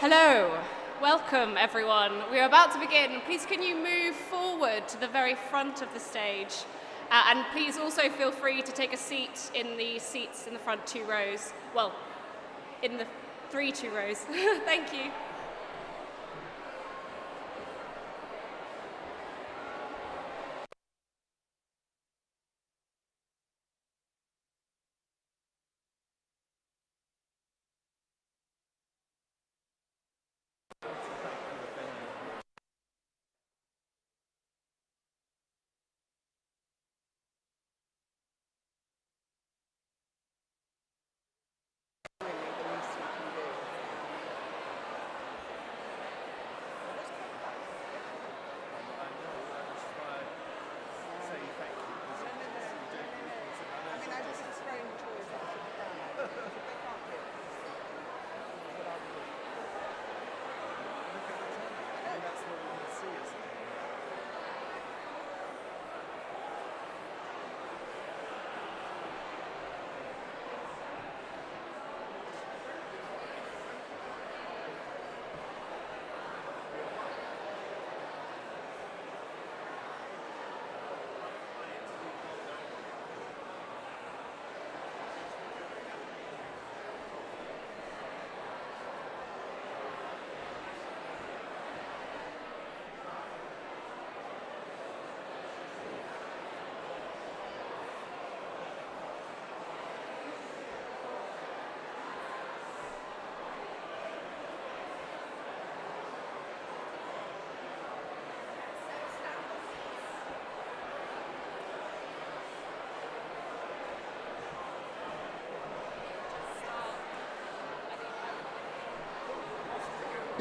Hello, welcome everyone. We are about to begin. Please can you move forward to the very front of the stage? And please also feel free to take a seat in the seats in the front 2 rows. Well, in the 2 rows. Thank you.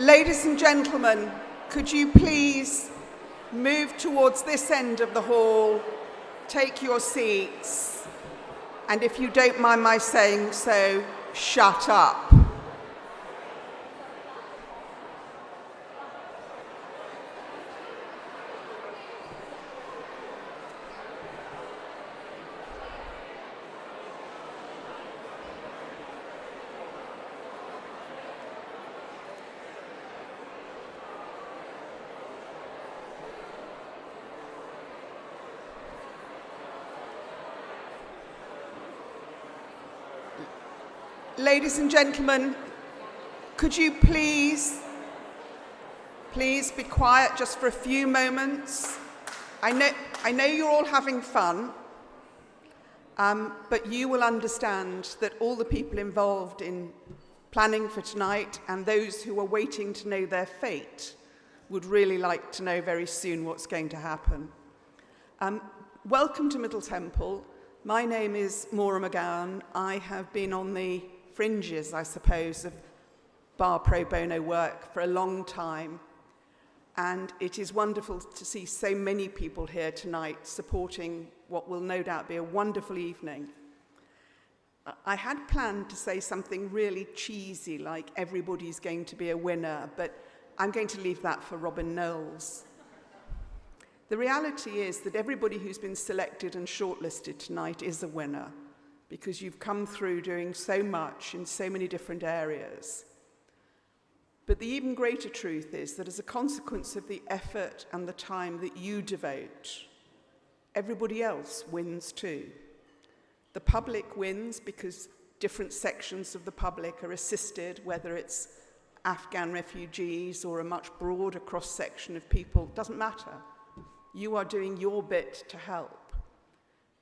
Ladies and gentlemen, could you please move towards this end of the hall, take your seats, and if you don't mind my saying so, shut up. Ladies and gentlemen, could you please be quiet just for a few moments? I know you're all having fun, but you will understand that all the people involved in planning for tonight and those who are waiting to know their fate would really like to know very soon what's going to happen. Welcome to Middle Temple. My name is Maura McGowan. I have been on the fringes, I suppose, of Bar Pro Bono work for a long time. And it is wonderful to see so many people here tonight supporting what will no doubt be a wonderful evening. I had planned to say something really cheesy, like everybody's going to be a winner, but I'm going to leave that for Robin Knowles. The reality is that everybody who's been selected and shortlisted tonight is a winner, because you've come through doing so much in so many different areas. But the even greater truth is that as a consequence of the effort and the time that you devote, everybody else wins too. The public wins because different sections of the public are assisted, whether it's Afghan refugees or a much broader cross-section of people, doesn't matter. You are doing your bit to help.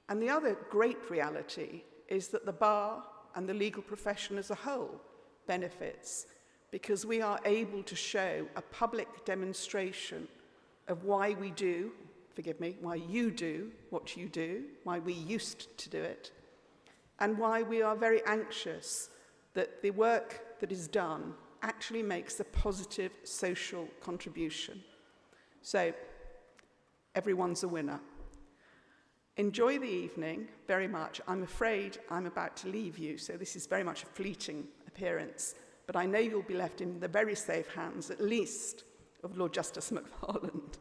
And the other great reality is that the bar and the legal profession as a whole benefits because we are able to show a public demonstration of why we do, why you do what you do, why we used to do it, and why we are very anxious that the work that is done actually makes a positive social contribution. So, everyone's a winner. Enjoy the evening very much. I'm afraid I'm about to leave you, so this is very much a fleeting appearance, but I know you'll be left in the very safe hands, at least, of Lord Justice McFarland.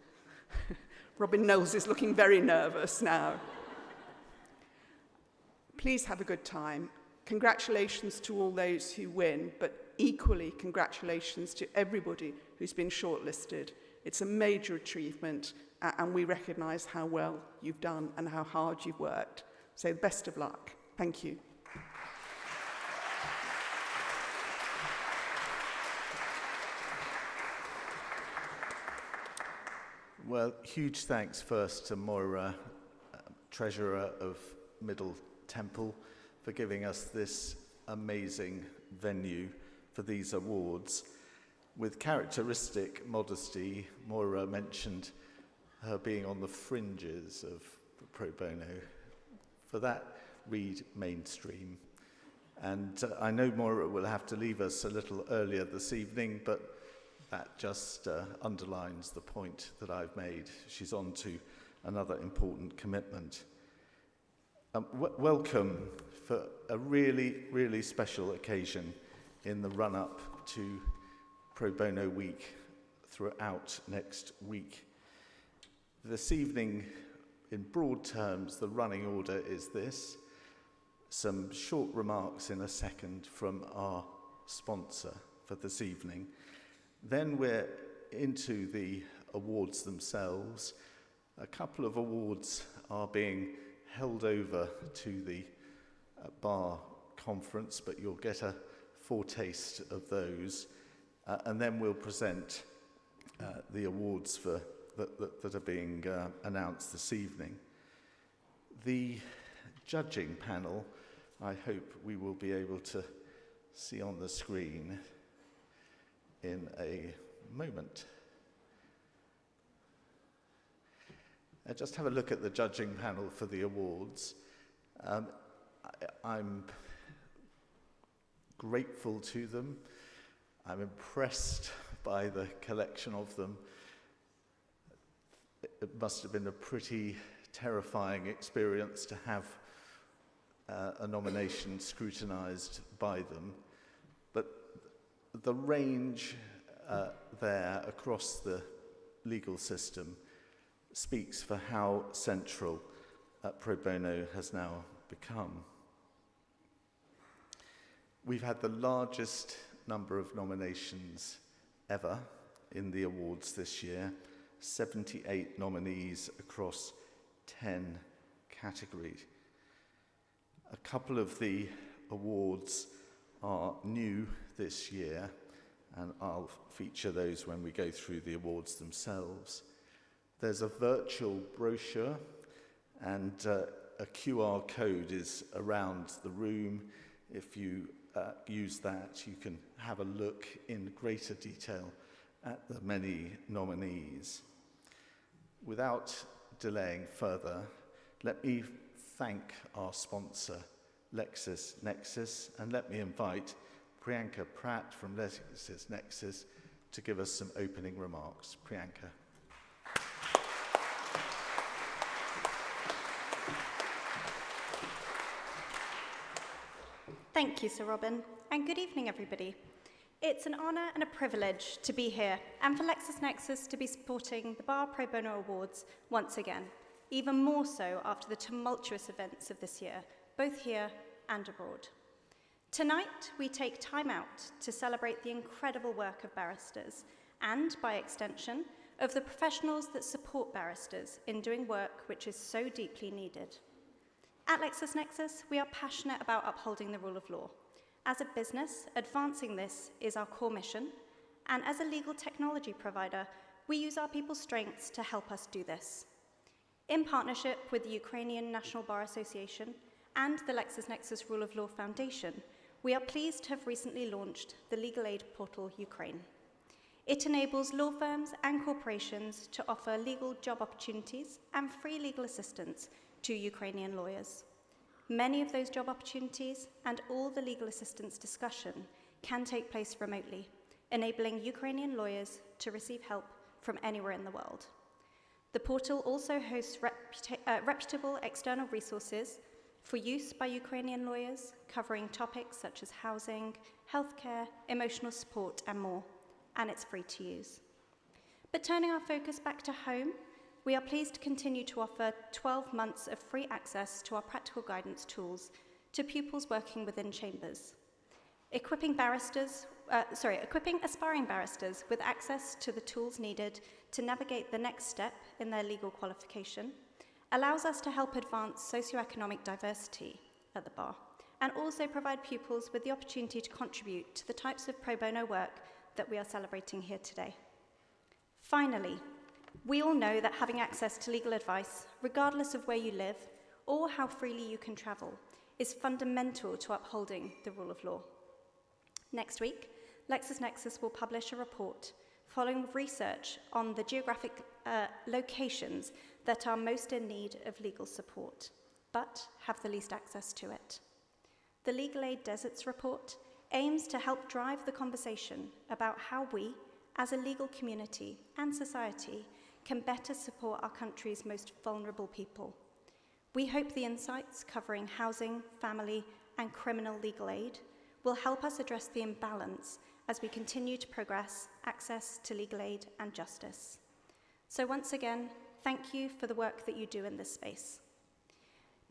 Robin Knowles is looking very nervous now. Please have a good time. Congratulations to all those who win, but equally congratulations to everybody who's been shortlisted. It's a major achievement, and we recognise how well you've done and how hard you've worked. So best of luck. Thank you. Well, huge thanks first to Moira, Treasurer of Middle Temple, for giving us this amazing venue for these awards. With characteristic modesty, Moira mentioned her being on the fringes of pro bono. For that, read mainstream. And I know Moira will have to leave us a little earlier this evening, but that just underlines the point that I've made. She's on to another important commitment. Welcome for a really, really special occasion in the run-up to Pro Bono Week throughout next week. This evening, in broad terms, the running order is this. Some short remarks in a second from our sponsor for this evening. Then we're into the awards themselves. A couple of awards are being held over to the bar conference, but you'll get a foretaste of those. And then we'll present the awards that are being announced this evening. The judging panel, I hope we will be able to see on the screen in a moment. Just have a look at the judging panel for the awards. I'm grateful to them. I'm impressed by the collection of them. It must have been a pretty terrifying experience to have a nomination scrutinised by them. But the range there across the legal system speaks for how central pro bono has now become. We've had the largest number of nominations ever in the awards this year, 78 nominees across 10 categories. A couple of the awards are new this year, and I'll feature those when we go through the awards themselves. There's a virtual brochure, and a QR code is around the room. If you use that, you can have a look in greater detail at the many nominees. Without delaying further, let me thank our sponsor, LexisNexis, and let me invite Priyanka Pratt from LexisNexis to give us some opening remarks. Priyanka. Thank you, Sir Robin, and good evening, everybody. It's an honour and a privilege to be here and for LexisNexis to be supporting the Bar Pro Bono Awards once again, even more so after the tumultuous events of this year, both here and abroad. Tonight, we take time out to celebrate the incredible work of barristers and, by extension, of the professionals that support barristers in doing work which is so deeply needed. At LexisNexis, we are passionate about upholding the rule of law. As a business, advancing this is our core mission, and as a legal technology provider, we use our people's strengths to help us do this. In partnership with the Ukrainian National Bar Association and the LexisNexis Rule of Law Foundation, we are pleased to have recently launched the legal aid portal Ukraine. It enables law firms and corporations to offer legal job opportunities and free legal assistance to Ukrainian lawyers. Many of those job opportunities and all the legal assistance discussion can take place remotely, enabling Ukrainian lawyers to receive help from anywhere in the world. The portal also hosts reputable external resources for use by Ukrainian lawyers, covering topics such as housing, healthcare, emotional support, and more, and it's free to use. But turning our focus back to home, we are pleased to continue to offer 12 months of free access to our practical guidance tools to pupils working within chambers, equipping aspiring barristers with access to the tools needed to navigate the next step in their legal qualification, allows us to help advance socioeconomic diversity at the bar, and also provide pupils with the opportunity to contribute to the types of pro bono work that we are celebrating here today. Finally, we all know that having access to legal advice, regardless of where you live or how freely you can travel, is fundamental to upholding the rule of law. Next week, LexisNexis will publish a report following research on the geographic locations that are most in need of legal support, but have the least access to it. The Legal Aid Deserts report aims to help drive the conversation about how we, as a legal community and society, can better support our country's most vulnerable people. We hope the insights covering housing, family, and criminal legal aid will help us address the imbalance as we continue to progress access to legal aid and justice. So once again, thank you for the work that you do in this space.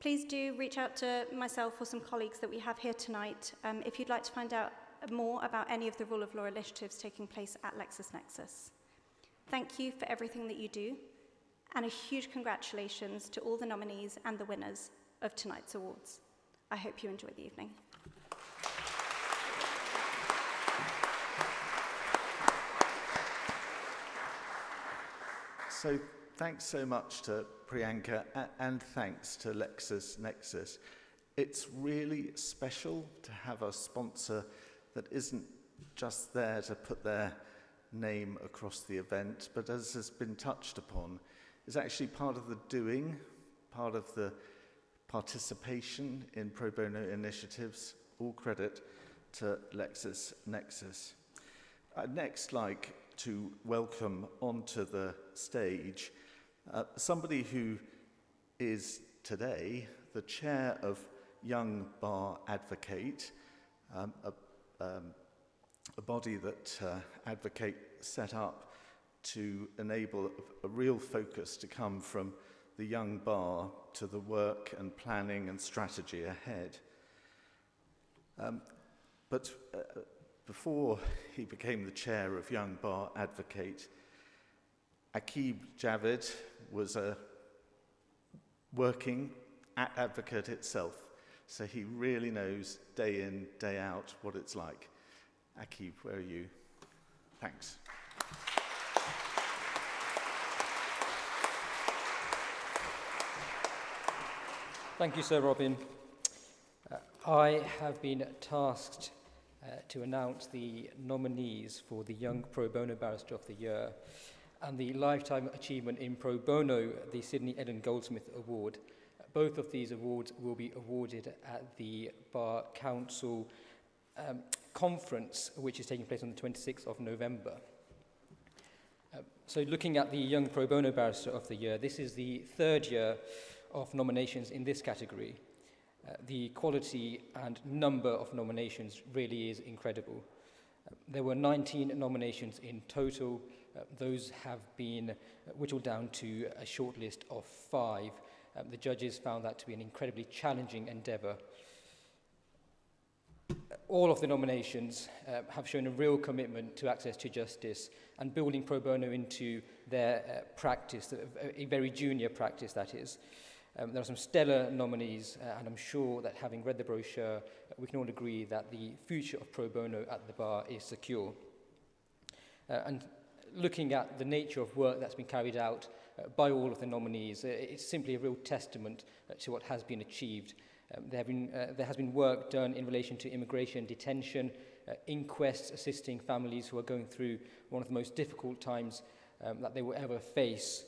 Please do reach out to myself or some colleagues that we have here tonight if you'd like to find out more about any of the rule of law initiatives taking place at LexisNexis. Thank you for everything that you do, and a huge congratulations to all the nominees and the winners of tonight's awards. I hope you enjoy the evening. So thanks so much to Priyanka, and thanks to LexisNexis. It's really special to have a sponsor that isn't just there to put their name across the event, but as has been touched upon, is actually part of the doing, part of the participation in pro bono initiatives. All credit to LexisNexis. I'd next like to welcome onto the stage somebody who is today the chair of Young Bar Advocate, a body that Advocate set up to enable a real focus to come from the young bar to the work and planning and strategy ahead. But before he became the chair of Young Bar Advocate, Aqib Javid was working at Advocate itself, so he really knows day in, day out what it's like. Aqib, where are you? Thanks. Thank you, Sir Robin. I have been tasked to announce the nominees for the Young Pro Bono Barrister of the Year and the Lifetime Achievement in Pro Bono, the Sydney Elland Goldsmith Award. Both of these awards will be awarded at the Bar Council conference, which is taking place on the 26th of November. So looking at the Young Pro Bono Barrister of the Year, this is the third year of nominations in this category. The quality and number of nominations really is incredible. There were 19 nominations in total. Those have been whittled down to a short list of 5. The judges found that to be an incredibly challenging endeavour. All of the nominations have shown a real commitment to access to justice and building pro bono into their practice, a very junior practice that is. There are some stellar nominees, and I'm sure that having read the brochure, we can all agree that the future of pro bono at the bar is secure. And looking at the nature of work that's been carried out by all of the nominees, it's simply a real testament to what has been achieved. There has been work done in relation to immigration detention, inquests assisting families who are going through one of the most difficult times that they will ever face.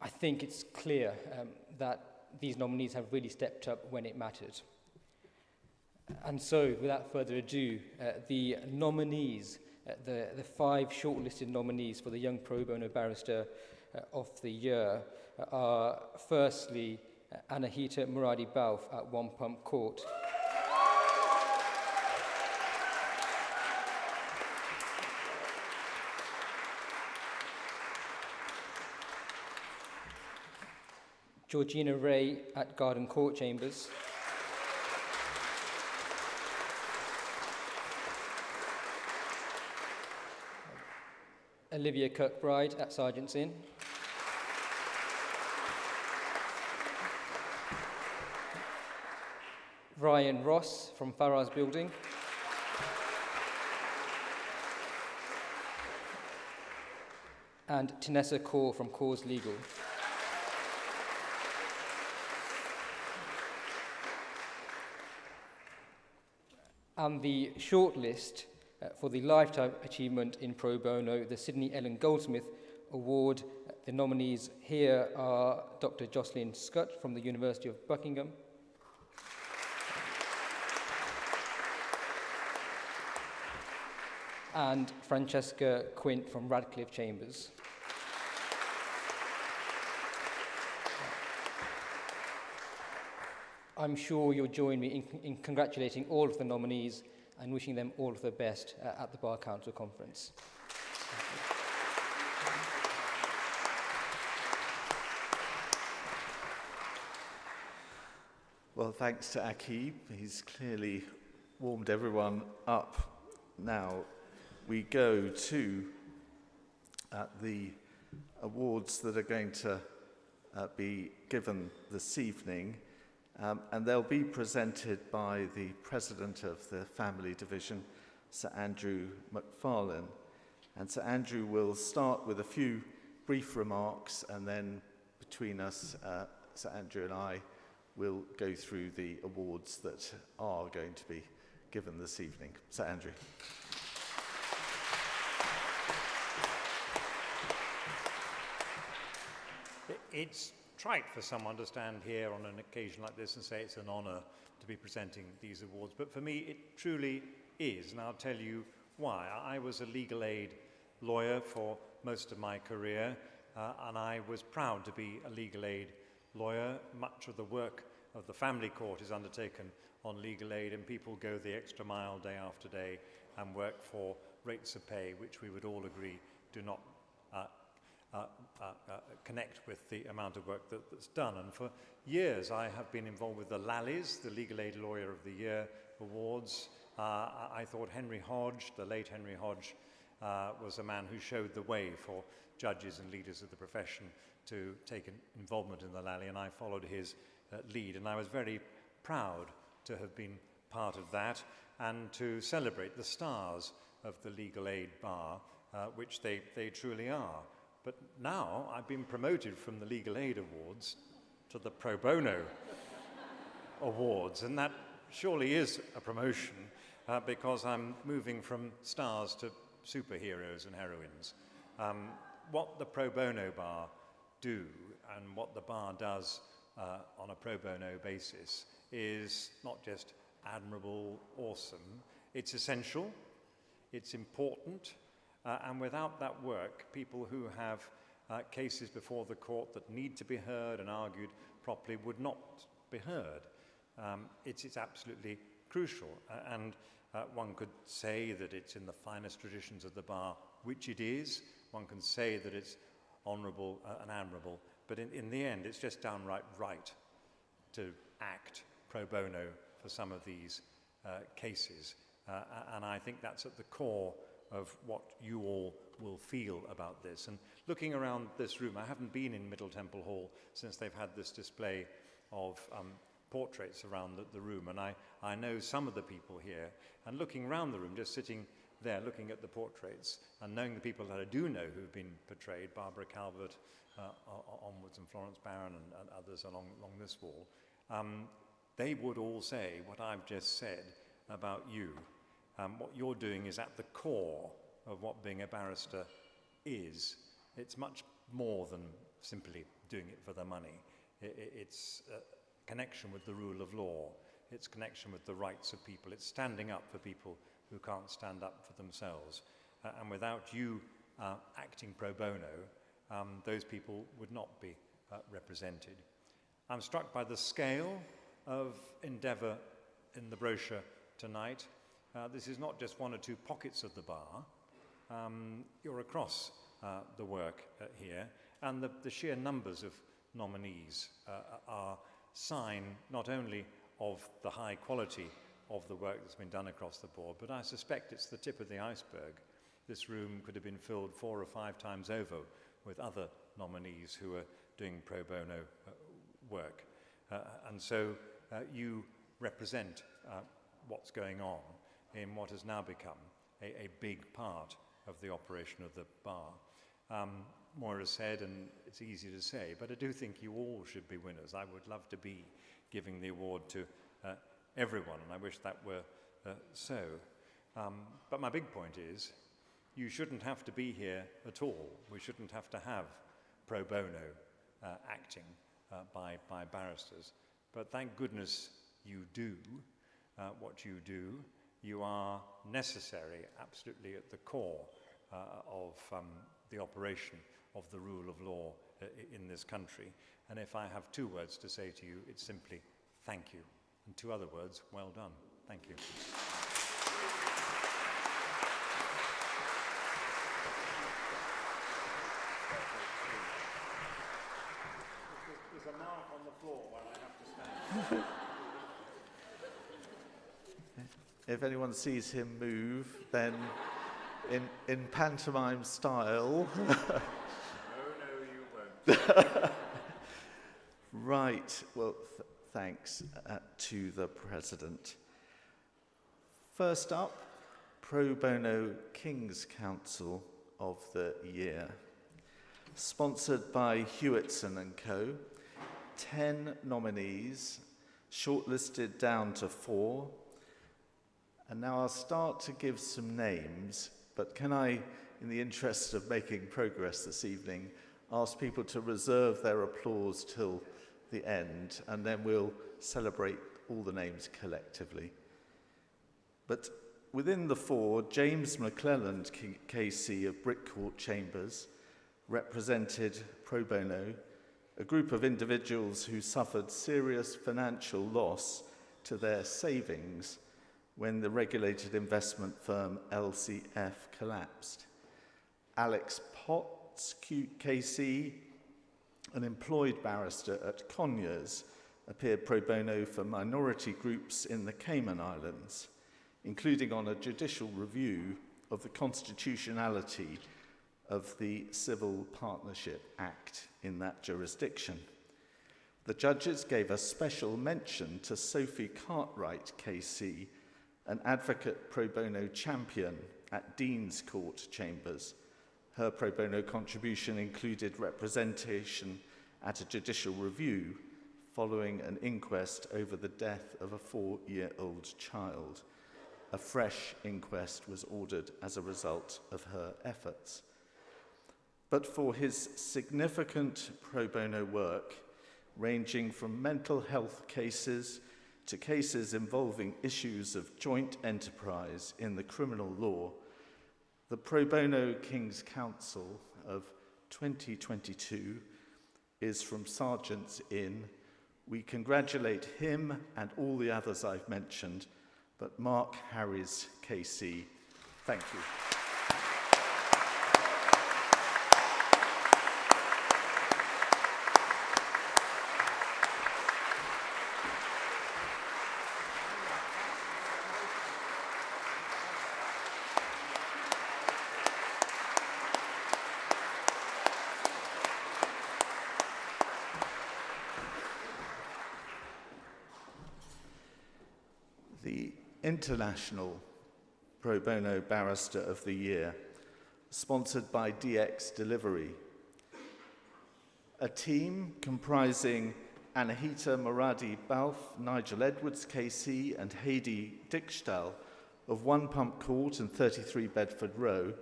I think it's clear that these nominees have really stepped up when it mattered. And so, without further ado, the nominees, the 5 shortlisted nominees for the Young Pro Bono Barrister of the Year are firstly Anahita Muradi Bauf at One Pump Court. Georgina Ray at Garden Court Chambers. Olivia Kirkbride at Sergeant's Inn. Ryan Ross from Farrar's Building. And Tinessa Kaur from Kaur's Legal. And the shortlist for the Lifetime Achievement in Pro Bono, the Sydney Elland Goldsmith Award. The nominees here are Dr. Jocelyn Scott from the University of Buckingham, and Francesca Quint from Radcliffe Chambers. I'm sure you'll join me in congratulating all of the nominees and wishing them all of the best at the Bar Council Conference. Well, thanks to Akib. He's clearly warmed everyone up. Now we go to the awards that are going to be given this evening. And they'll be presented by the President of the Family Division, Sir Andrew McFarlane. And Sir Andrew will start with a few brief remarks, and then between us, Sir Andrew and I will go through the awards that are going to be given this evening. Sir Andrew. It's trite for someone to stand here on an occasion like this and say it's an honour to be presenting these awards, but for me it truly is, and I'll tell you why. I was a legal aid lawyer for most of my career, and I was proud to be a legal aid lawyer. Much of the work of the family court is undertaken on legal aid, and people go the extra mile day after day and work for rates of pay which we would all agree do not connect with the amount of work that's done. And for years I have been involved with the LALIs, the Legal Aid Lawyer of the Year Awards. I thought Henry Hodge, the late Henry Hodge, was a man who showed the way for judges and leaders of the profession to take an involvement in the LALI, and I followed his lead, and I was very proud to have been part of that and to celebrate the stars of the legal aid bar, which they truly are. But now I've been promoted from the Legal Aid Awards to the Pro Bono Awards, and that surely is a promotion because I'm moving from stars to superheroes and heroines. What the Pro Bono Bar do and what the bar does on a pro bono basis is not just admirable, awesome, it's essential, it's important. And without that work, people who have cases before the court that need to be heard and argued properly would not be heard. It's absolutely crucial. And one could say that it's in the finest traditions of the bar, which it is. One can say that it's honourable and admirable. But in the end, it's just downright right to act pro bono for some of these cases. And I think that's at the core of what you all will feel about this. And looking around this room, I haven't been in Middle Temple Hall since they've had this display of portraits around the room, and I know some of the people here, and looking around the room, just sitting there looking at the portraits, and knowing the people that I do know who've been portrayed, Barbara Calvert onwards, and Florence Barron and others along this wall, they would all say what I've just said about you. What you're doing is at the core of what being a barrister is. It's much more than simply doing it for the money. It's connection with the rule of law. It's connection with the rights of people. It's standing up for people who can't stand up for themselves. And without you acting pro bono, those people would not be represented. I'm struck by the scale of endeavour in the brochure tonight. This is not just one or two pockets of the bar. You're across the work here, and the sheer numbers of nominees are sign not only of the high quality of the work that's been done across the board, but I suspect it's the tip of the iceberg this room could have been filled 4 or 5 times over with other nominees who are doing pro bono work. And so you represent what's going on in what has now become a big part of the operation of the bar. Moira said, and it's easy to say, but I do think you all should be winners. I would love to be giving the award to everyone, and I wish that were so. But my big point is, you shouldn't have to be here at all. We shouldn't have to have pro bono acting by barristers. But thank goodness you do what you do. You are necessary, absolutely at the core of the operation of the rule of law in this country. And if I have 2 words to say to you, it's simply thank you. And 2 other words, well done. Thank you. There's a mark on the floor where I have to stand. If anyone sees him move, then in pantomime style. No, you won't. Right, well, thanks to the President. First up, Pro Bono King's Counsel of the Year. Sponsored by Hewitson & Co. 10 nominees, shortlisted down to 4. And now I'll start to give some names, but can I, in the interest of making progress this evening, ask people to reserve their applause till the end, and then we'll celebrate all the names collectively. But within the 4, James McClelland KC of Brickcourt Chambers represented pro bono, a group of individuals who suffered serious financial loss to their savings when the regulated investment firm LCF collapsed. Alex Potts KC, an employed barrister at Conyers, appeared pro bono for minority groups in the Cayman Islands, including on a judicial review of the constitutionality of the Civil Partnership Act in that jurisdiction. The judges gave a special mention to Sophie Cartwright KC, an advocate pro bono champion at Dean's Court Chambers. Her pro bono contribution included representation at a judicial review following an inquest over the death of a 4-year-old child. A fresh inquest was ordered as a result of her efforts. But for his significant pro bono work, ranging from mental health cases to cases involving issues of joint enterprise in the criminal law, the Pro Bono King's Counsel of 2022 is from Sergeant's Inn. We congratulate him and all the others I've mentioned, but Mark Harris KC, thank you. The International Pro Bono Barrister of the Year, sponsored by DX Delivery. A team comprising Anahita Moradi Balf, Nigel Edwards KC, and Heidi Dickstall of One Pump Court and 33 Bedford Row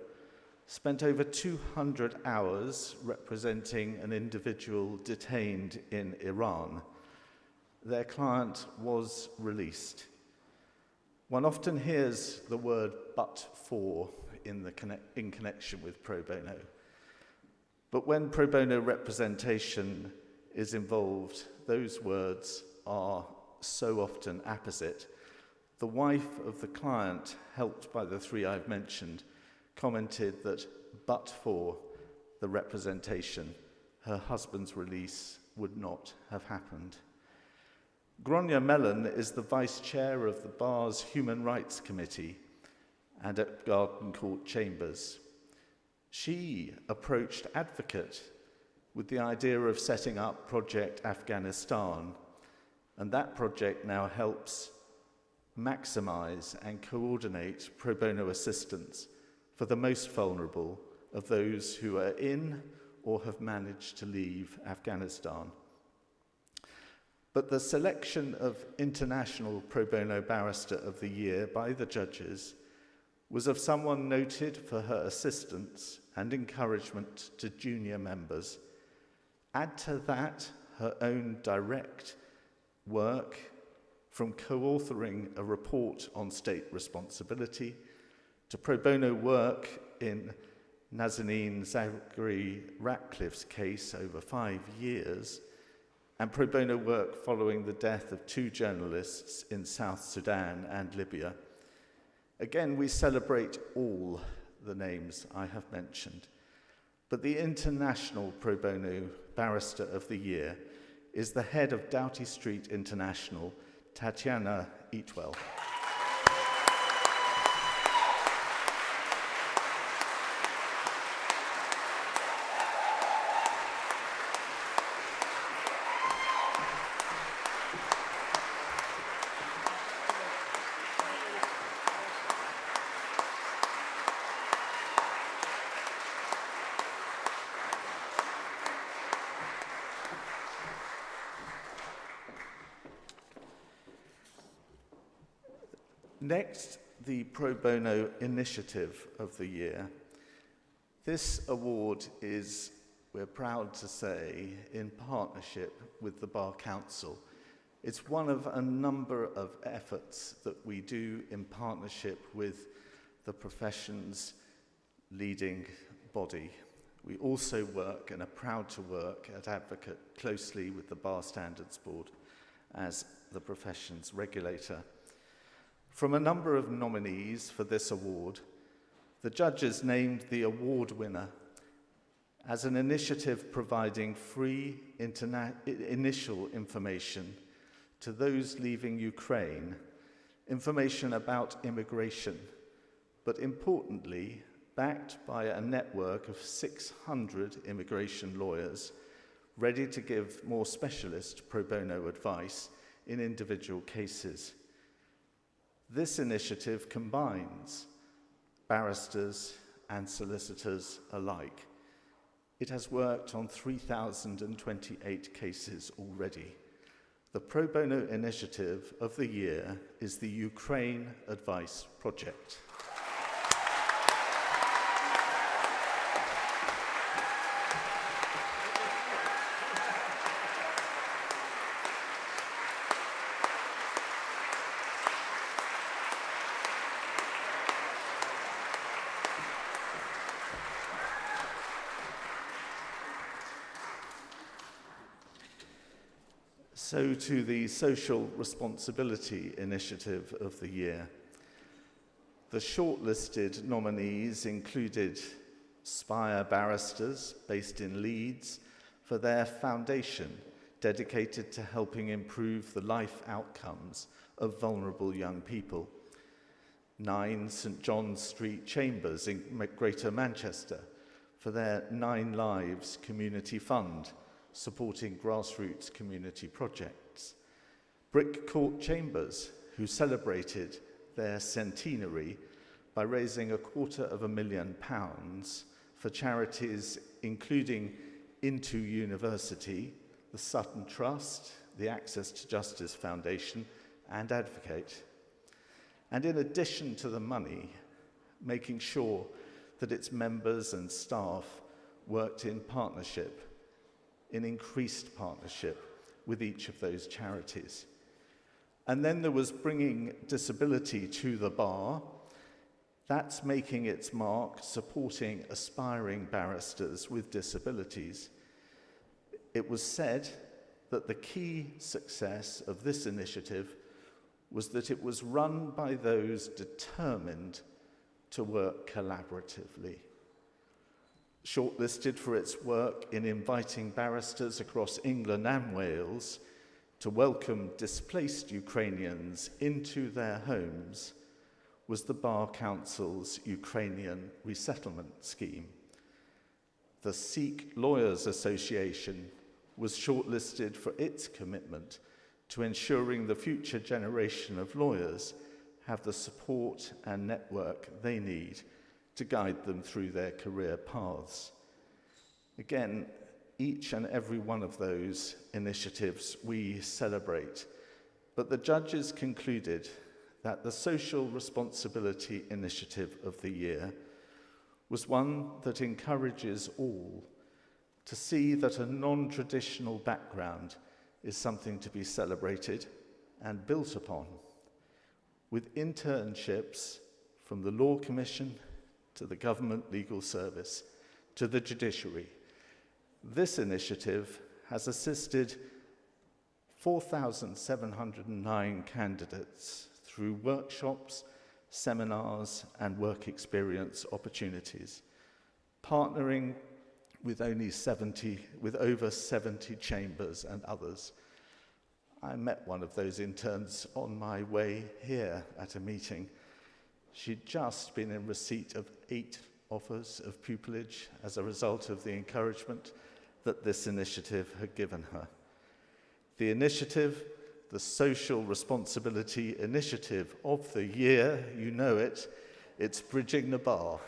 spent over 200 hours representing an individual detained in Iran. Their client was released. One often hears the word "but for" in connection with pro bono. But when pro bono representation is involved, those words are so often apposite. The wife of the client, helped by the 3 I've mentioned, commented that but for the representation, her husband's release would not have happened. Gronya Mellon is the vice chair of the Bar's Human Rights Committee and at Garden Court Chambers. She approached Advocate with the idea of setting up Project Afghanistan, and that project now helps maximize and coordinate pro bono assistance for the most vulnerable of those who are in or have managed to leave Afghanistan. But the selection of International Pro Bono Barrister of the Year by the judges was of someone noted for her assistance and encouragement to junior members. Add to that her own direct work, from co-authoring a report on state responsibility to pro bono work in Nazanin Zaghari Ratcliffe's case over 5 years, and pro bono work following the death of 2 journalists in South Sudan and Libya. Again, we celebrate all the names I have mentioned, but the International Pro Bono Barrister of the Year is the head of Doughty Street International, Tatiana Eatwell. Next, the Pro Bono Initiative of the Year. This award is, we're proud to say, in partnership with the Bar Council. It's one of a number of efforts that we do in partnership with the profession's leading body. We also work and are proud to work at Advocate closely with the Bar Standards Board as the profession's regulator. From a number of nominees for this award, the judges named the award winner as an initiative providing free initial information to those leaving Ukraine, information about immigration, but importantly, backed by a network of 600 immigration lawyers ready to give more specialist pro bono advice in individual cases. This initiative combines barristers and solicitors alike. It has worked on 3,028 cases already. The Pro Bono Initiative of the Year is the Ukraine Advice Project. So to the Social Responsibility Initiative of the Year. The shortlisted nominees included Spire Barristers, based in Leeds, for their foundation dedicated to helping improve the life outcomes of vulnerable young people. 9 St John's Street Chambers in Greater Manchester for their 9 Lives Community Fund, supporting grassroots community projects. Brick Court Chambers, who celebrated their centenary by raising £250,000 for charities including Into University, the Sutton Trust, the Access to Justice Foundation, and Advocate. And in addition to the money, making sure that its members and staff worked in partnership, in increased partnership with each of those charities. And then there was bringing disability to the bar. That's making its mark, supporting aspiring barristers with disabilities. It was said that the key success of this initiative was that it was run by those determined to work collaboratively. Shortlisted for its work in inviting barristers across England and Wales to welcome displaced Ukrainians into their homes was the Bar Council's Ukrainian resettlement scheme. The Sikh Lawyers Association was shortlisted for its commitment to ensuring the future generation of lawyers have the support and network they need to guide them through their career paths. Again, each and every one of those initiatives we celebrate, but the judges concluded that the Social Responsibility Initiative of the Year was one that encourages all to see that a non-traditional background is something to be celebrated and built upon, with internships from the Law Commission to the Government Legal Service to the judiciary. This initiative has assisted 4,709 candidates through workshops, seminars, and work experience opportunities, partnering with over 70 chambers and others. I met one of those interns on my way here at a meeting. She'd just been in receipt of 8 offers of pupillage as a result of the encouragement that this initiative had given her. The initiative, the Social Responsibility Initiative of the Year, you know it, it's Bridging the Bar.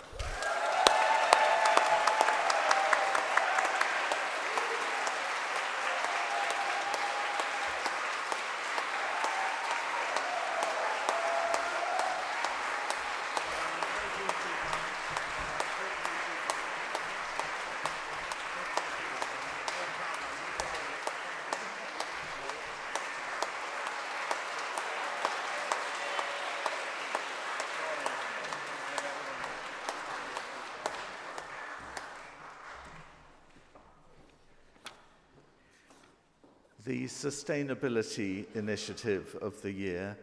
The Sustainability Initiative of the Year,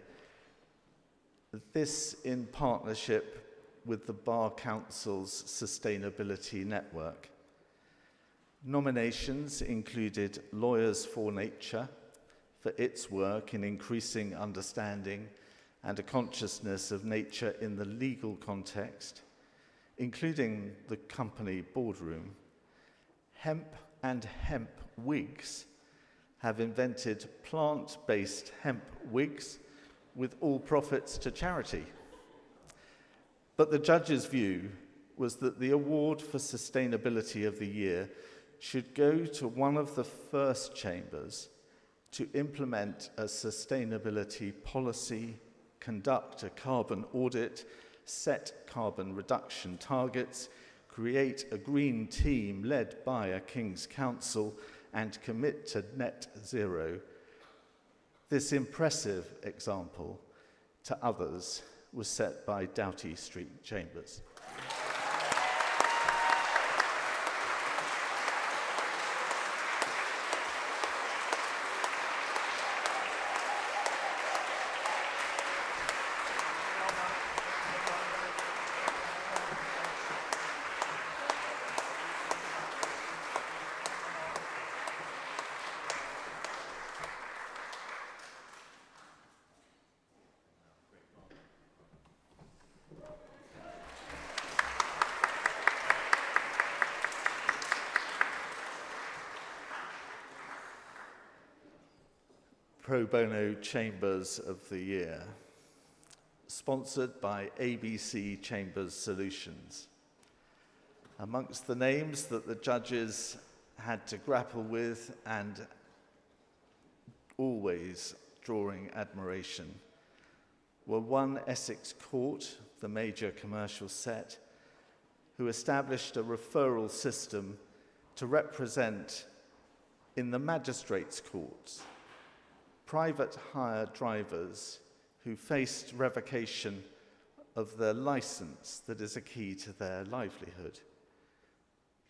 this in partnership with the Bar Council's Sustainability Network. Nominations included Lawyers for Nature for its work in increasing understanding and a consciousness of nature in the legal context, including the company boardroom. Hemp and Hemp Wigs have invented plant-based hemp wigs with all profits to charity. But the judge's view was that the award for Sustainability of the Year should go to one of the first chambers to implement a sustainability policy, conduct a carbon audit, set carbon reduction targets, create a green team led by a King's Counsel, and commit to net zero. This impressive example to others was set by Doughty Street Chambers. Pro Bono Chambers of the Year, sponsored by ABC Chambers Solutions. Amongst the names that the judges had to grapple with and always drawing admiration were One Essex Court, the major commercial set, who established a referral system to represent in the magistrates' courts private hire drivers who faced revocation of their license that is a key to their livelihood.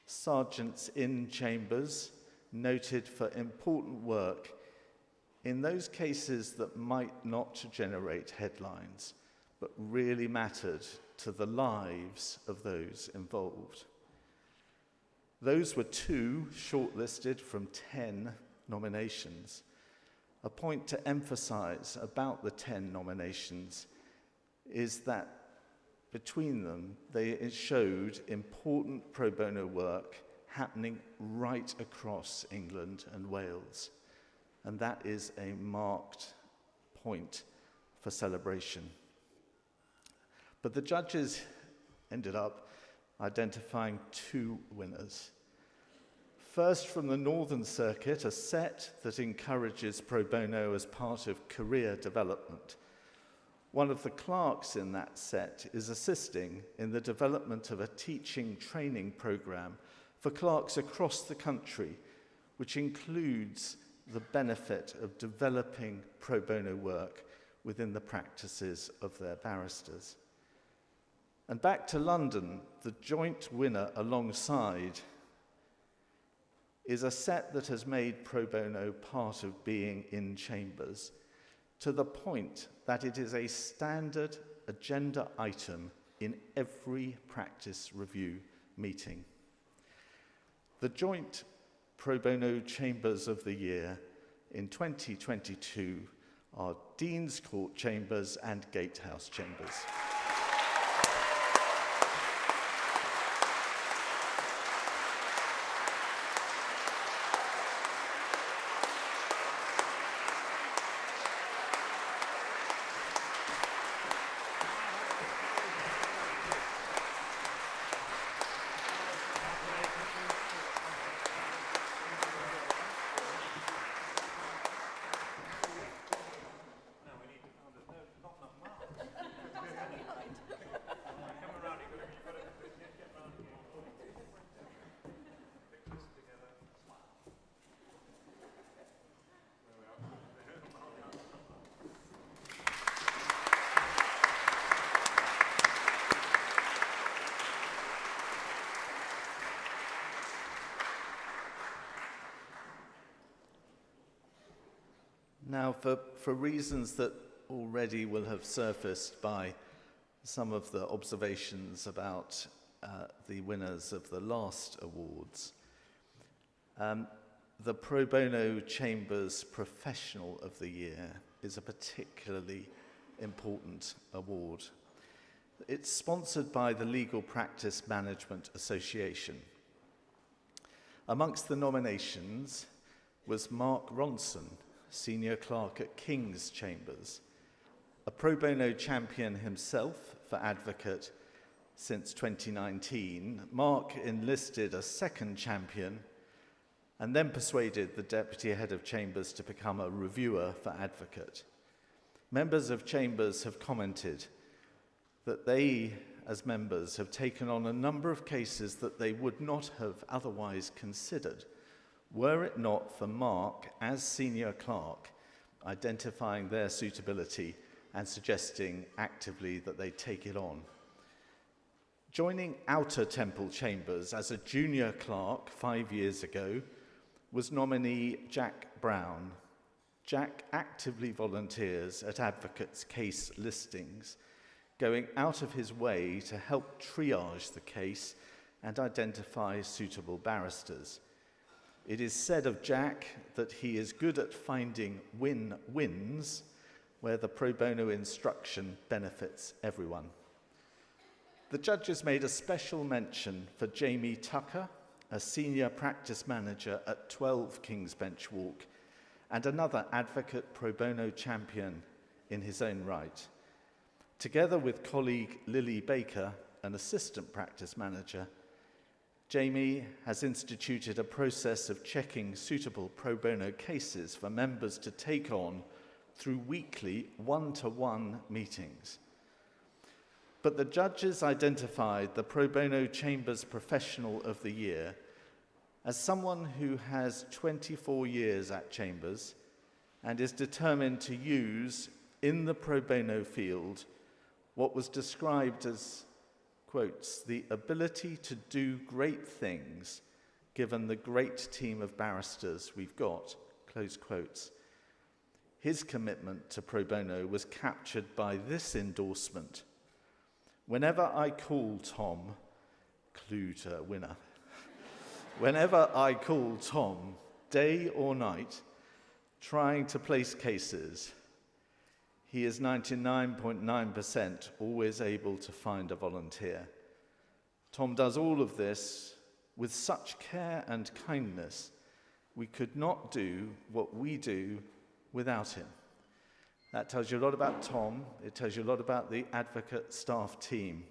Sergeants in Chambers, noted for important work in those cases that might not generate headlines, but really mattered to the lives of those involved. Those were 2 shortlisted from 10 nominations. A point to emphasize about the 10 nominations is that between them, it showed important pro bono work happening right across England and Wales. And that is a marked point for celebration. But the judges ended up identifying two winners. First, from the Northern Circuit, a set that encourages pro bono as part of career development. One of the clerks in that set is assisting in the development of a teaching training program for clerks across the country, which includes the benefit of developing pro bono work within the practices of their barristers. And back to London, the joint winner alongside is a set that has made pro bono part of being in chambers, to the point that it is a standard agenda item in every practice review meeting. The joint pro bono chambers of the year in 2022 are Dean's Court Chambers and Gatehouse Chambers. Now, for reasons that already will have surfaced by some of the observations about the winners of the last awards, the Pro Bono Chambers Professional of the Year is a particularly important award. It's sponsored by the Legal Practice Management Association. Amongst the nominations was Mark Ronson, Senior Clerk at King's Chambers, a pro bono champion himself for advocate since 2019. Mark enlisted a second champion and then persuaded the Deputy Head of Chambers to become a reviewer for advocate. Members of Chambers have commented that they, as members, have taken on a number of cases that they would not have otherwise considered, were it not for Mark, as senior clerk, identifying their suitability and suggesting actively that they take it on. Joining Outer Temple Chambers as a junior clerk 5 years ago was nominee Jack Brown. Jack actively volunteers at advocates' case listings, going out of his way to help triage the case and identify suitable barristers. It is said of Jack that he is good at finding win-wins where the pro bono instruction benefits everyone. The judges made a special mention for Jamie Tucker, a senior practice manager at 12 King's Bench Walk, and another advocate pro bono champion in his own right. Together with colleague Lily Baker, an assistant practice manager, Jamie has instituted a process of checking suitable pro bono cases for members to take on through weekly one-to-one meetings. But the judges identified the Pro Bono Chambers Professional of the Year as someone who has 24 years at Chambers and is determined to use, in the pro bono field, what was described as, quotes, the ability to do great things given the great team of barristers we've got, close quotes. His commitment to pro bono was captured by this endorsement. Whenever I call Tom, clue to winner, whenever I call Tom, day or night, trying to place cases, he is 99.9% always able to find a volunteer. Tom does all of this with such care and kindness. We could not do what we do without him. That tells you a lot about Tom. It tells you a lot about the advocate staff team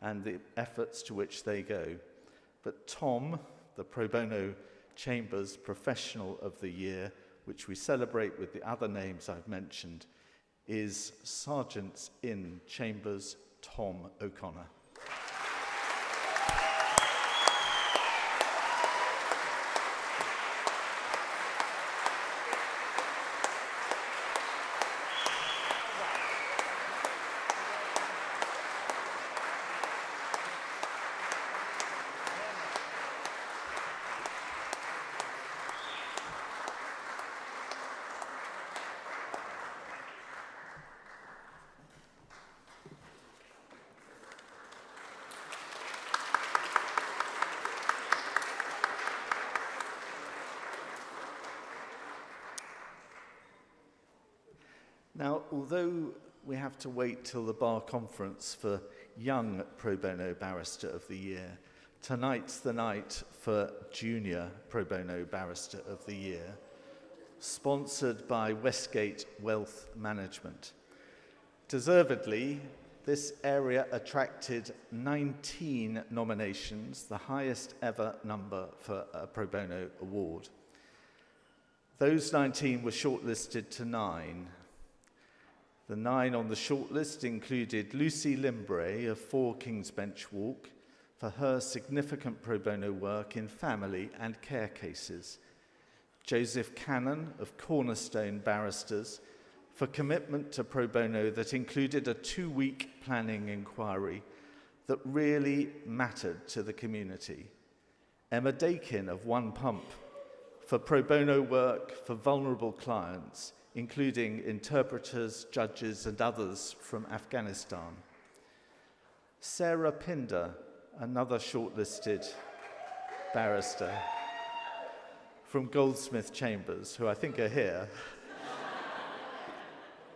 and the efforts to which they go. But Tom, the Pro Bono Chambers Professional of the Year, which we celebrate with the other names I've mentioned, is Sergeants in Chambers Tom O'Connor. Now, although we have to wait till the Bar Conference for Young Pro Bono Barrister of the Year, tonight's the night for Junior Pro Bono Barrister of the Year, sponsored by Westgate Wealth Management. Deservedly, this area attracted 19 nominations, the highest ever number for a Pro Bono award. Those 19 were shortlisted to 9. The 9 on the shortlist included Lucy Limbray of 4 King's Bench Walk for her significant pro bono work in family and care cases, Joseph Cannon of Cornerstone Barristers for commitment to pro bono that included a 2-week planning inquiry that really mattered to the community, Emma Dakin of One Pump for pro bono work for vulnerable clients, including interpreters, judges, and others from Afghanistan. Sarah Pinder, another shortlisted barrister from Goldsmith Chambers, who I think are here.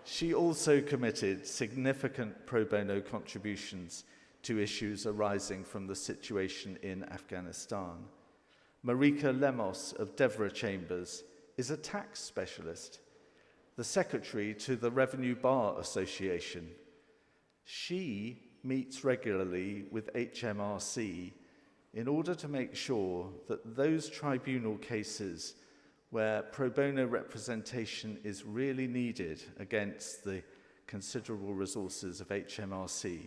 She also committed significant pro bono contributions to issues arising from the situation in Afghanistan. Marika Lemos of Devra Chambers is a tax specialist, the secretary to the Revenue Bar Association. She meets regularly with HMRC in order to make sure that those tribunal cases where pro bono representation is really needed against the considerable resources of HMRC,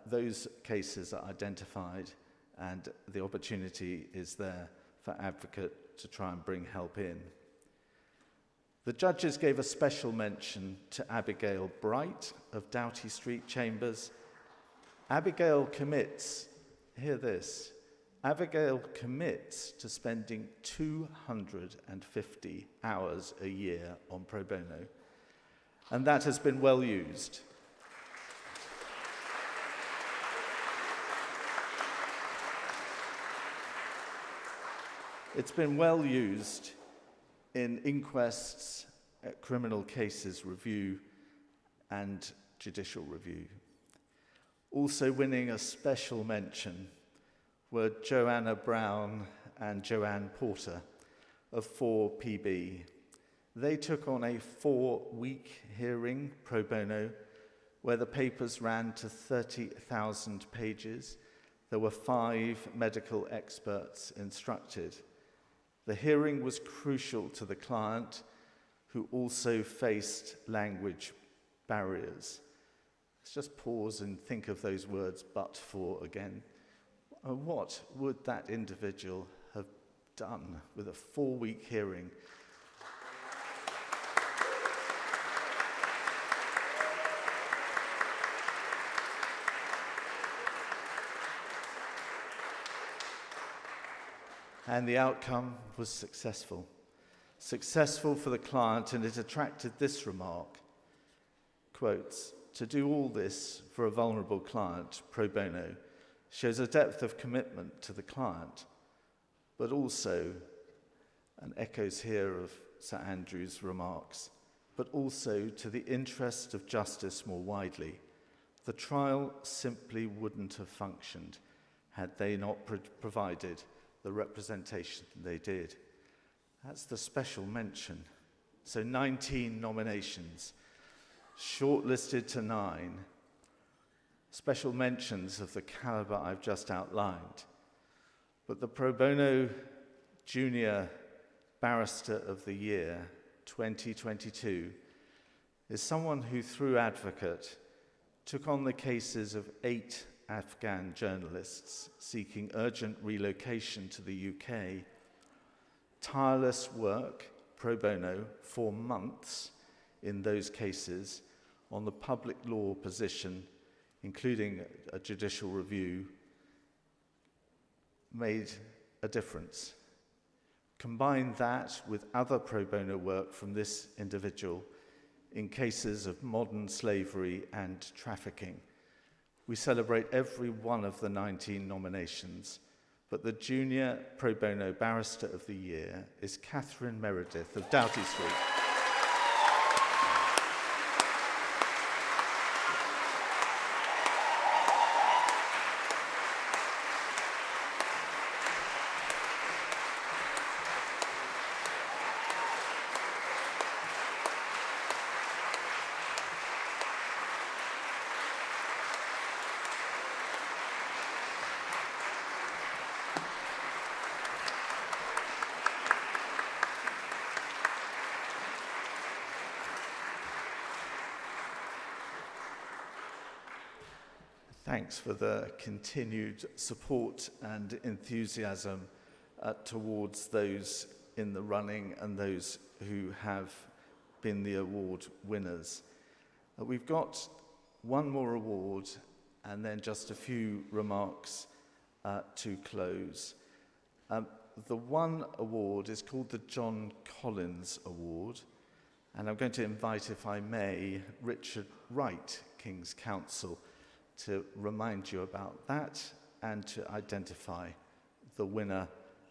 those cases are identified and the opportunity is there for advocate to try and bring help in. The judges gave a special mention to Abigail Bright of Doughty Street Chambers. Abigail commits, hear this, Abigail commits to spending 250 hours a year on pro bono, and that has been well used. It's been well used in inquests, criminal cases review, and judicial review. Also winning a special mention were Joanna Brown and Joanne Porter of 4PB. They took on a 4-week hearing pro bono where the papers ran to 30,000 pages. There were 5 medical experts instructed. The hearing was crucial to the client, who also faced language barriers. Let's just pause and think of those words, but for, again. What would that individual have done with a 4-week hearing? And the outcome was successful. Successful for the client, and it attracted this remark, quotes, "To do all this for a vulnerable client, pro bono, shows a depth of commitment to the client, but also, and echoes here of Sir Andrew's remarks, but also to the interest of justice more widely. The trial simply wouldn't have functioned had they not provided the representation they did. That's the special mention. So 19 nominations, shortlisted to 9, special mentions of the caliber I've just outlined. But the Pro Bono Junior Barrister of the Year 2022 is someone who, through advocate, took on the cases of 8 Afghan journalists seeking urgent relocation to the UK, tireless work, pro bono, for months in those cases on the public law position, including a judicial review, made a difference. Combine that with other pro bono work from this individual in cases of modern slavery and trafficking. We celebrate every one of the 19 nominations, but the Junior Pro Bono Barrister of the Year is Catherine Meredith of Doughty Street. Thanks for the continued support and enthusiasm towards those in the running and those who have been the award winners. We've got one more award and then just a few remarks to close. The one award is called the John Collins Award, and I'm going to invite, if I may, Richard Wright, King's Counsel, to remind you about that and to identify the winner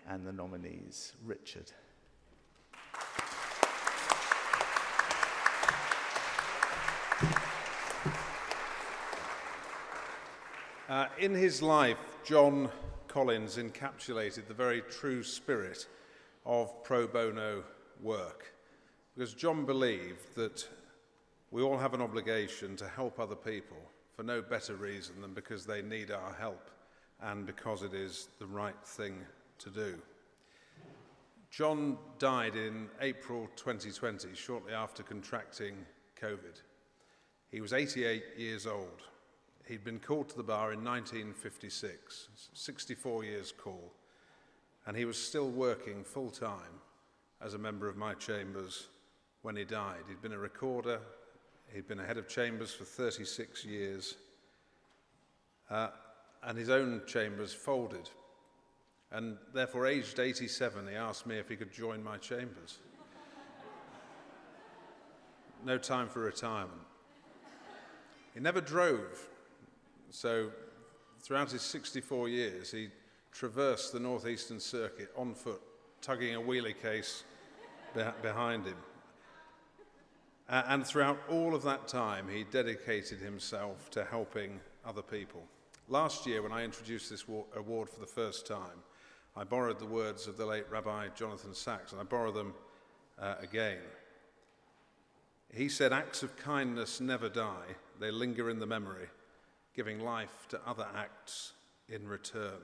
and the nominees. Richard. In his life, John Collins encapsulated the very true spirit of pro bono work, because John believed that we all have an obligation to help other people for no better reason than because they need our help and because it is the right thing to do. John died in April 2020, shortly after contracting COVID. He was 88 years old. He'd been called to the bar in 1956, 64 years call, and he was still working full-time as a member of my chambers when he died. He'd been a recorder. He'd been a head of chambers for 36 years, and his own chambers folded. And therefore, aged 87, he asked me if he could join my chambers. No time for retirement. He never drove, so throughout his 64 years, he traversed the northeastern circuit on foot, tugging a wheelie case behind him. And throughout all of that time, he dedicated himself to helping other people. Last year, when I introduced this award for the first time, I borrowed the words of the late Rabbi Jonathan Sacks, and I borrow them again. He said, "Acts of kindness never die, they linger in the memory, giving life to other acts in return."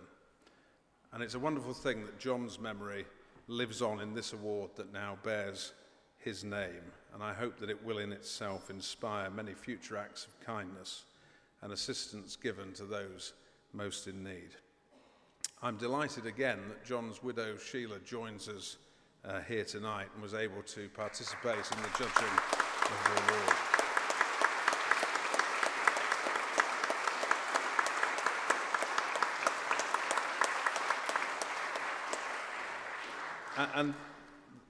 And it's a wonderful thing that John's memory lives on in this award that now bears his name, and I hope that it will in itself inspire many future acts of kindness and assistance given to those most in need. I'm delighted again that John's widow Sheila joins us here tonight and was able to participate in the judging of the award. And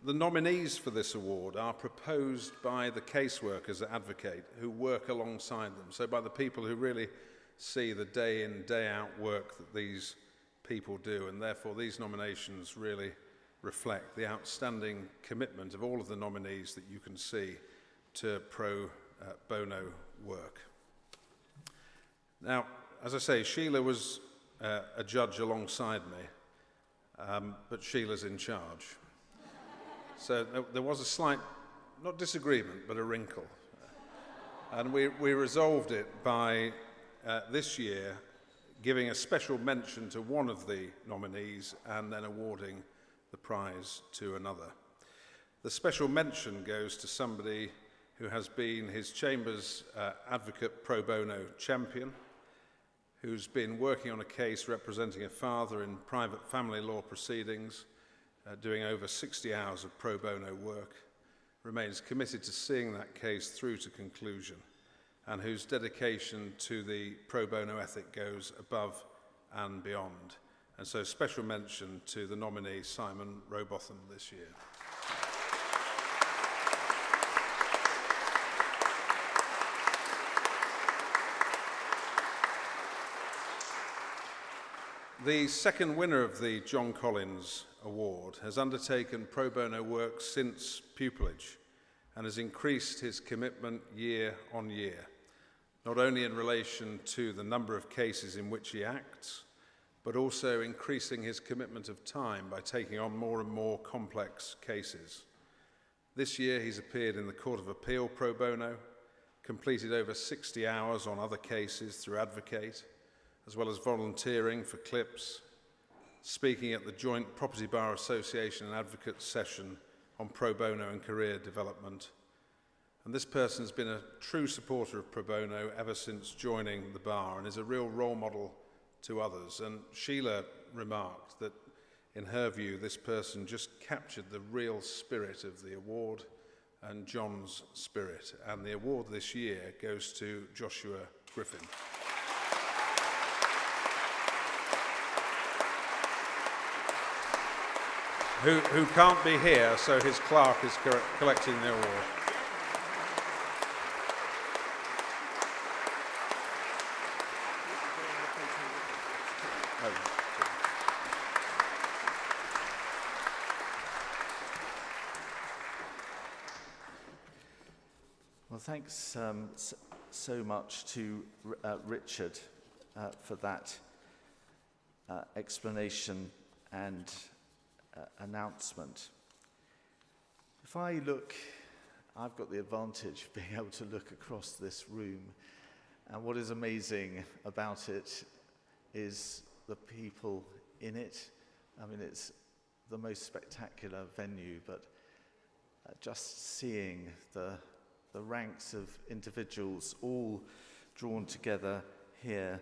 the nominees for this award are proposed by the caseworkers that advocate, who work alongside them. So by the people who really see the day in, day out work that these people do. And therefore these nominations really reflect the outstanding commitment of all of the nominees that you can see to pro bono work. Now, as I say, Sheila was a judge alongside me, but Sheila's in charge. So there was a slight, not disagreement, but a wrinkle. And we resolved it by this year giving a special mention to one of the nominees and then awarding the prize to another. The special mention goes to somebody who has been his chamber's advocate pro bono champion, who's been working on a case representing a father in private family law proceedings, doing over 60 hours of pro bono work, remains committed to seeing that case through to conclusion, and whose dedication to the pro bono ethic goes above and beyond. And so special mention to the nominee Simon Robotham this year. The second winner of the John Collins Award has undertaken pro bono work since pupillage and has increased his commitment year on year, not only in relation to the number of cases in which he acts, but also increasing his commitment of time by taking on more and more complex cases. This year he's appeared in the Court of Appeal pro bono, completed over 60 hours on other cases through Advocate, as well as volunteering for CLIPS, speaking at the Joint Property Bar Association and Advocates session on pro bono and career development. And this person has been a true supporter of pro bono ever since joining the bar and is a real role model to others. And Sheila remarked that, in her view, this person just captured the real spirit of the award and John's spirit. And the award this year goes to Joshua Griffin. Who can't be here, so his clerk is collecting the award. Well, thanks so much to Richard for that explanation and announcement. If I look, I've got the advantage of being able to look across this room, and what is amazing about it is the people in it. I mean, it's the most spectacular venue, but just seeing the ranks of individuals all drawn together here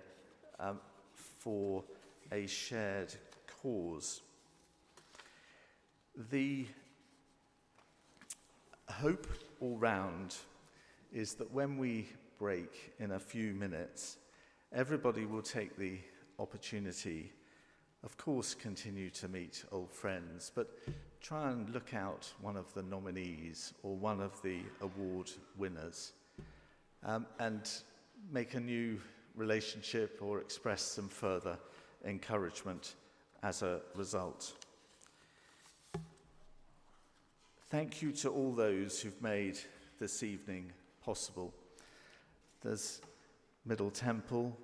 for a shared cause. The hope all round is that when we break in a few minutes, everybody will take the opportunity, of course, continue to meet old friends, but try and look out one of the nominees or one of the award winners and make a new relationship or express some further encouragement as a result. Thank you to all those who've made this evening possible. There's Middle Temple,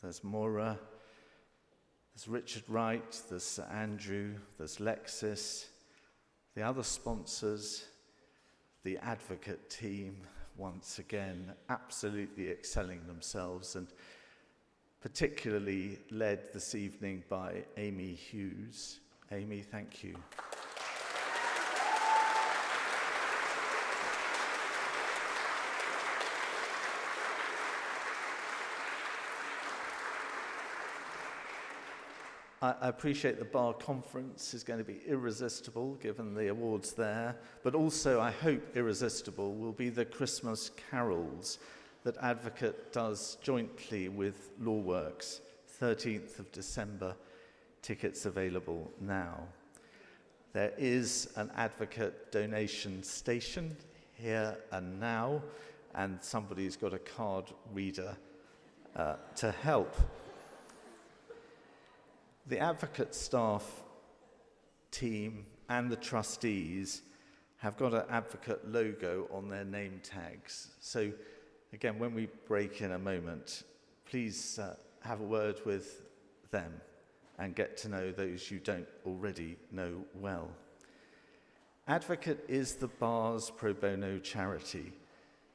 there's Maura, there's Richard Wright, there's Sir Andrew, there's Lexis, the other sponsors, the advocate team, once again, absolutely excelling themselves, and particularly led this evening by Amy Hughes. Amy, thank you. I appreciate the bar conference is going to be irresistible given the awards there, but also I hope irresistible will be the Christmas carols that Advocate does jointly with Lawworks, 13th of December, tickets available now. There is an Advocate donation station here and now, and somebody's got a card reader to help. The Advocate staff team and the trustees have got an advocate logo on their name tags. So again, when we break in a moment, please have a word with them and get to know those you don't already know well. Advocate is the Bar's pro bono charity.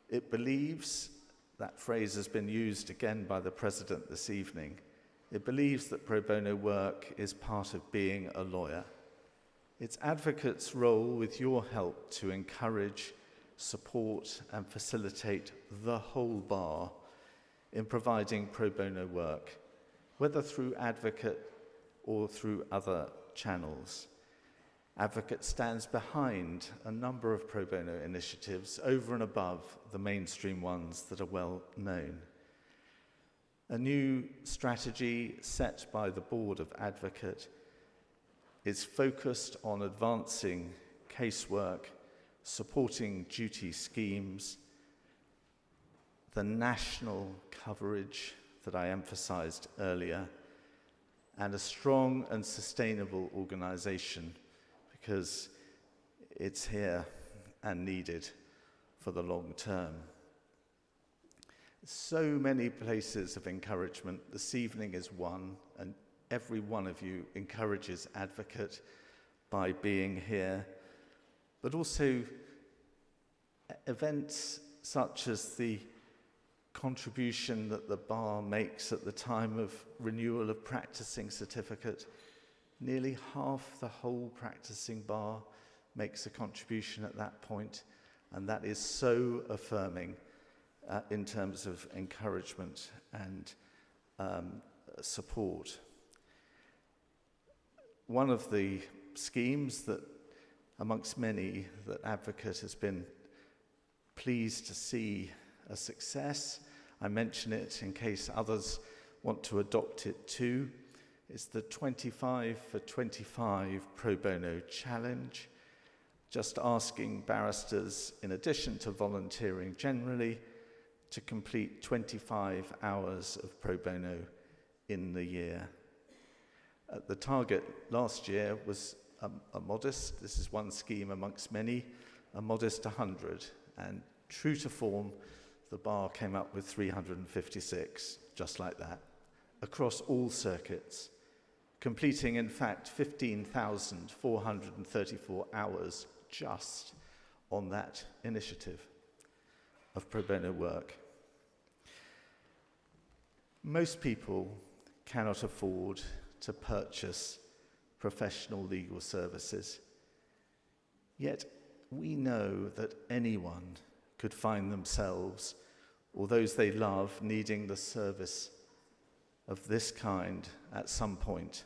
It believes, that phrase has been used again by the President this evening, it believes that pro bono work is part of being a lawyer. It's Advocate's role, with your help, to encourage, support and facilitate the whole bar in providing pro bono work, whether through Advocate or through other channels. Advocate stands behind a number of pro bono initiatives over and above the mainstream ones that are well known. A new strategy set by the Board of Advocate is focused on advancing casework, supporting duty schemes, the national coverage that I emphasized earlier, and a strong and sustainable organization, because it's here and needed for the long term. So many places of encouragement. This evening is one, and every one of you encourages Advocate by being here, but also events such as the contribution that the bar makes at the time of renewal of practicing certificate. Nearly half the whole practicing bar makes a contribution at that point, and that is so affirming in terms of encouragement and support. One of the schemes that, amongst many, that Advocate has been pleased to see a success, I mention it in case others want to adopt it too, is the 25 for 25 Pro Bono Challenge, just asking barristers, in addition to volunteering generally, to complete 25 hours of pro bono in the year. The target last year was a modest, this is one scheme amongst many, a modest 100, and true to form, the bar came up with 356, just like that, across all circuits, completing in fact 15,434 hours just on that initiative of pro bono work. Most people cannot afford to purchase professional legal services, yet we know that anyone could find themselves or those they love needing the service of this kind at some point,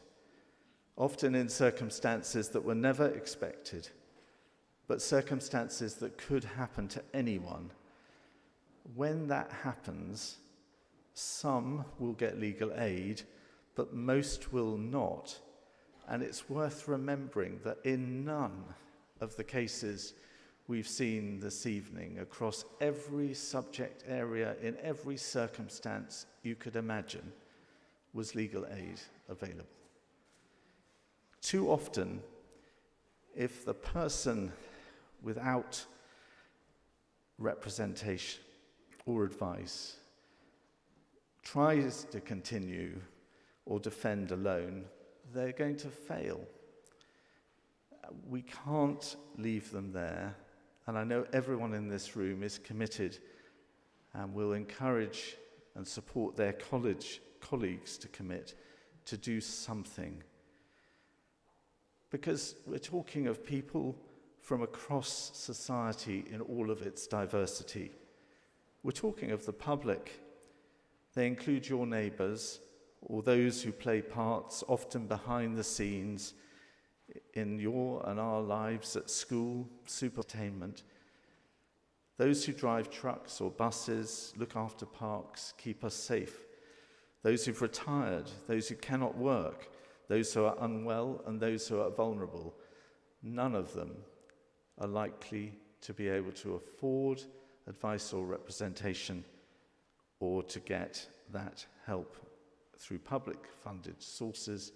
often in circumstances that were never expected, but circumstances that could happen to anyone. When that happens, some will get legal aid, but most will not. And it's worth remembering that in none of the cases we've seen this evening, across every subject area, in every circumstance you could imagine, was legal aid available. Too often, if the person without representation or advice tries to continue or defend alone, they're going to fail. We can't leave them there, and I know everyone in this room is committed and will encourage and support their colleagues to commit to do something. Because we're talking of people from across society in all of its diversity. We're talking of the public. They include your neighbours, or those who play parts often behind the scenes in your and our lives at school, superentertainment. Those who drive trucks or buses, look after parks, keep us safe. Those who've retired, those who cannot work, those who are unwell, and those who are vulnerable. None of them are likely to be able to afford advice or representation, or to get that help through public-funded sources.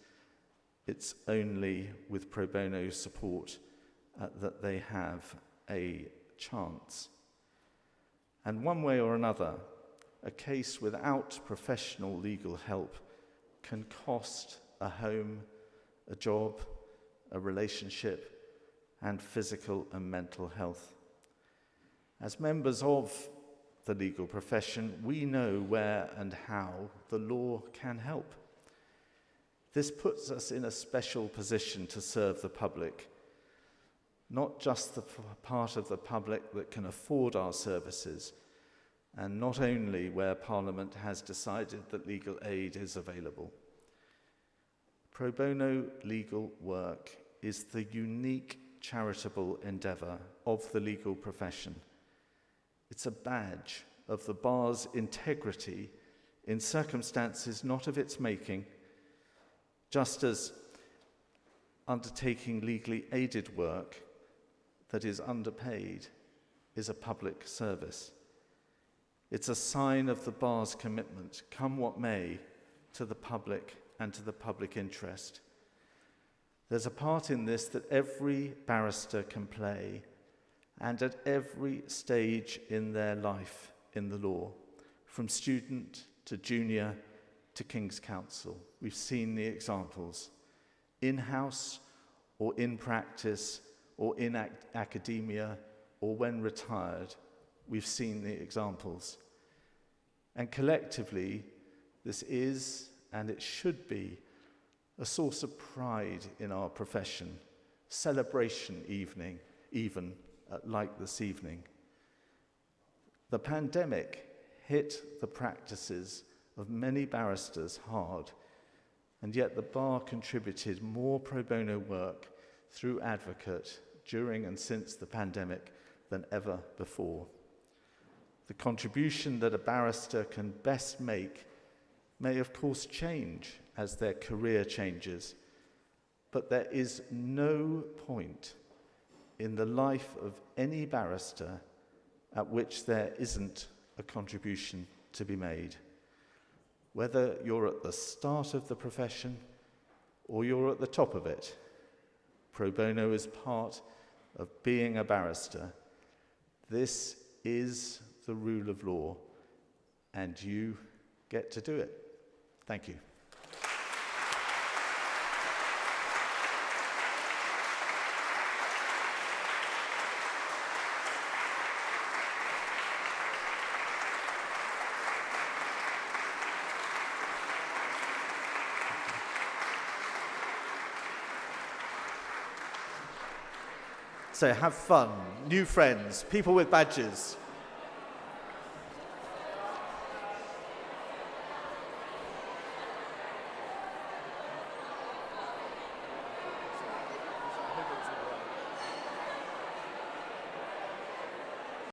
It's only with pro bono support that they have a chance. And one way or another, a case without professional legal help can cost a home, a job, a relationship, and physical and mental health. As members of the legal profession, we know where and how the law can help. This puts us in a special position to serve the public, not just the part of the public that can afford our services, and not only where Parliament has decided that legal aid is available. Pro bono legal work is the unique charitable endeavour of the legal profession. It's a badge of the bar's integrity in circumstances not of its making, just as undertaking legally aided work that is underpaid is a public service. It's a sign of the bar's commitment, come what may, to the public and to the public interest. There's a part in this that every barrister can play, and at every stage in their life in the law, from student to junior to King's Counsel. We've seen the examples, in-house or in practice or in academia or when retired. We've seen the examples. And collectively, this is, and it should be, a source of pride in our profession, celebration evening, even like this evening. The pandemic hit the practices of many barristers hard, and yet the bar contributed more pro bono work through Advocate during and since the pandemic than ever before. The contribution that a barrister can best make may of course change as their career changes, but there is no point in the life of any barrister at which there isn't a contribution to be made. Whether you're at the start of the profession or you're at the top of it, pro bono is part of being a barrister. This is the rule of law, and you get to do it. Thank you. So have fun, new friends, people with badges.